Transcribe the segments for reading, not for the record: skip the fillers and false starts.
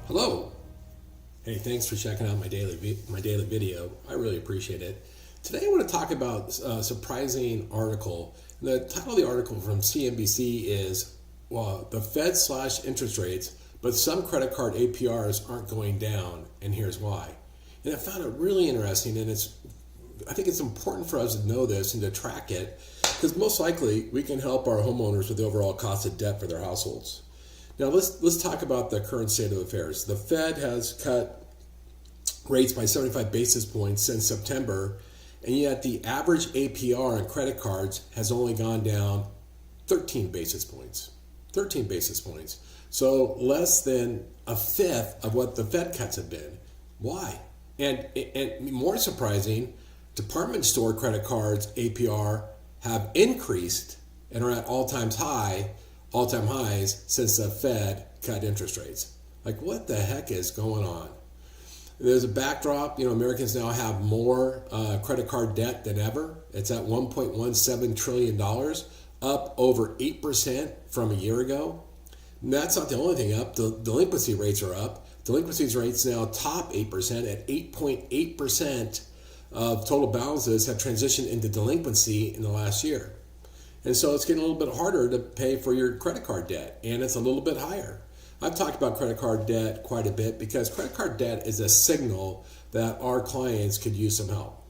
Hello. Hey, thanks for checking out my daily video. I really appreciate it. Today I want to talk about a surprising article. The title of the article from CNBC is, the Fed slashed interest rates, but some credit card APRs aren't going down, and here's why. And I found it really interesting, and I think it's important for us to know this and to track it, because most likely we can help our homeowners with the overall cost of debt for their households. Now let's talk about the current state of affairs. The Fed has cut rates by 75 basis points since September, and yet the average APR on credit cards has only gone down 13 basis points. 13 basis points. So less than a fifth of what the Fed cuts have been. Why? And more surprising, department store credit cards APR have increased and are at all-time highs since the Fed cut interest rates. Like, what the heck is going on? There's a backdrop. Americans now have more credit card debt than ever. It's at $1.17 trillion, up over 8% from a year ago. And that's not the only thing up. The delinquency rates are up. Delinquency rates now top 8% at 8.8% of total balances have transitioned into delinquency in the last year. And so it's getting a little bit harder to pay for your credit card debt, and it's a little bit higher. I've talked about credit card debt quite a bit because credit card debt is a signal that our clients could use some help.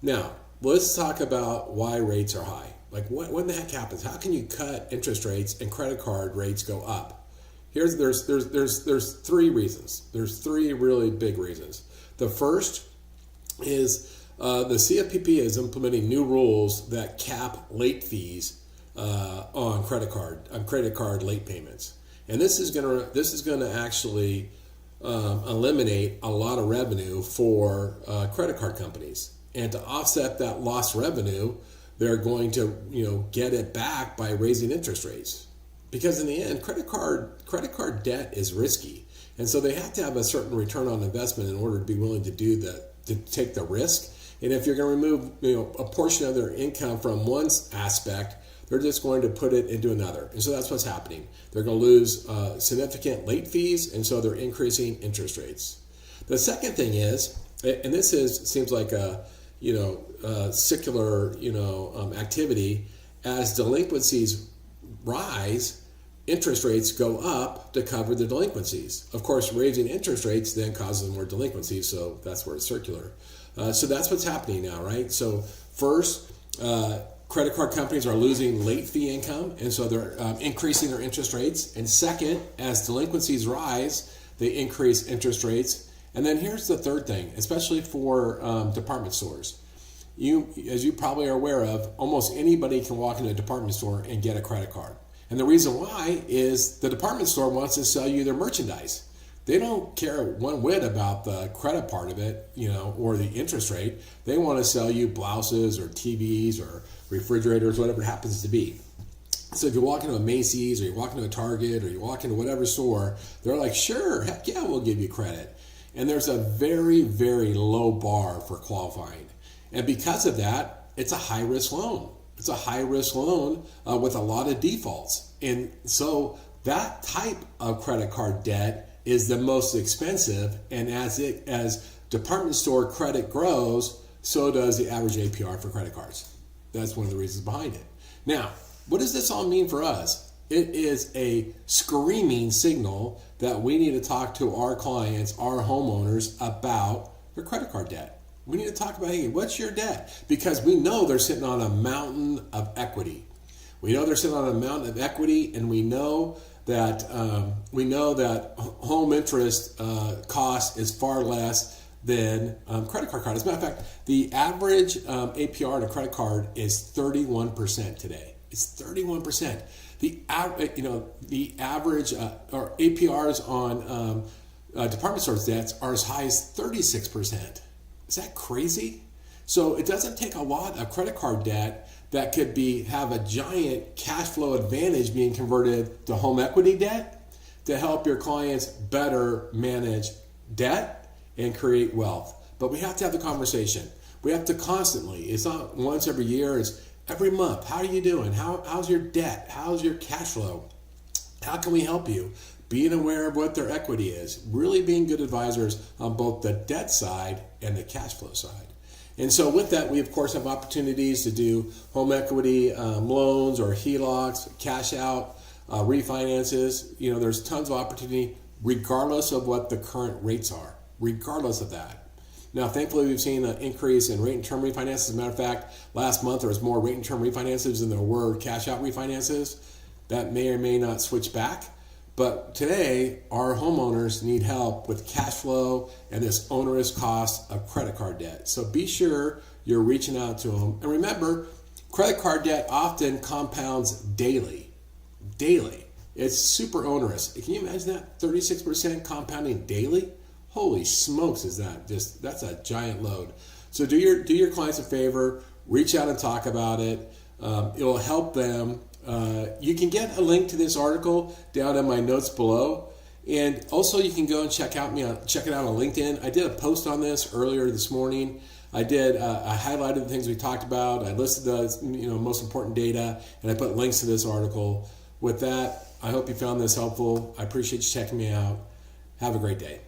Now, let's talk about why rates are high. Like, what the heck happens? How can you cut interest rates and credit card rates go up? There's three reasons. There's three really big reasons. The first is the CFPB is implementing new rules that cap late fees on credit card late payments, and this is going to actually eliminate a lot of revenue for credit card companies. And to offset that lost revenue, they're going to get it back by raising interest rates, because in the end, credit card debt is risky, and so they have to have a certain return on investment in order to be willing to do that, to take the risk. And if you're going to remove a portion of their income from one aspect, they're just going to put it into another. And so that's what's happening. They're going to lose significant late fees, and so they're increasing interest rates. The second thing is, and this seems like a secular activity, as delinquencies rise, interest rates go up to cover the delinquencies. Of course, raising interest rates then causes more delinquencies, so that's where it's circular. So that's what's happening now, right? So first, credit card companies are losing late fee income, and so they're increasing their interest rates. And second, as delinquencies rise, they increase interest rates. And then here's the third thing, especially for department stores. As you probably are aware of, almost anybody can walk into a department store and get a credit card. And the reason why is the department store wants to sell you their merchandise. They don't care one whit about the credit part of it, or the interest rate. They want to sell you blouses or TVs or refrigerators, whatever it happens to be. So if you walk into a Macy's or you walk into a Target or you walk into whatever store, they're like, sure, heck yeah, we'll give you credit. And there's a very, very low bar for qualifying. And because of that, it's a high-risk loan. It's a high-risk loan with a lot of defaults. And so that type of credit card debt is the most expensive, and as department store credit grows, so does the average APR for credit cards. That's one of the reasons behind it. Now, what does this all mean for us? It is a screaming signal that we need to talk to our clients, our homeowners, about their credit card debt. We need to talk about, hey, what's your debt? Because we know they're sitting on a mountain of equity. We know they're sitting on a mountain of equity, and we know that home interest cost is far less than credit card. As a matter of fact, the average APR on a credit card is 31% today. It's 31%. The average or APRs on department stores debts are as high as 36%. Is that crazy? So it doesn't take a lot of credit card debt that could have a giant cash flow advantage being converted to home equity debt to help your clients better manage debt and create wealth. But we have to have the conversation. We have to constantly, it's not once every year, it's every month. How are you doing? How's your debt? How's your cash flow? How can we help you? being aware of what their equity is, really being good advisors on both the debt side and the cash flow side. And so with that, we of course have opportunities to do home equity loans or HELOCs, cash out, refinances. There's tons of opportunity regardless of what the current rates are, regardless of that. Now, thankfully, we've seen an increase in rate and term refinances. As a matter of fact, last month there was more rate and term refinances than there were cash out refinances. That may or may not switch back. But today, our homeowners need help with cash flow and this onerous cost of credit card debt. So be sure you're reaching out to them. And remember, credit card debt often compounds daily. Daily. It's super onerous. Can you imagine that? 36% compounding daily? Holy smokes, that's a giant load. So do your clients a favor, reach out and talk about it. It'll help them. You can get a link to this article down in my notes below. And also you can go and check it out on LinkedIn. I did a post on this earlier this morning. I highlighted the things we talked about. I listed the most important data, and I put links to this article. With that, I hope you found this helpful. I appreciate you checking me out. Have a great day.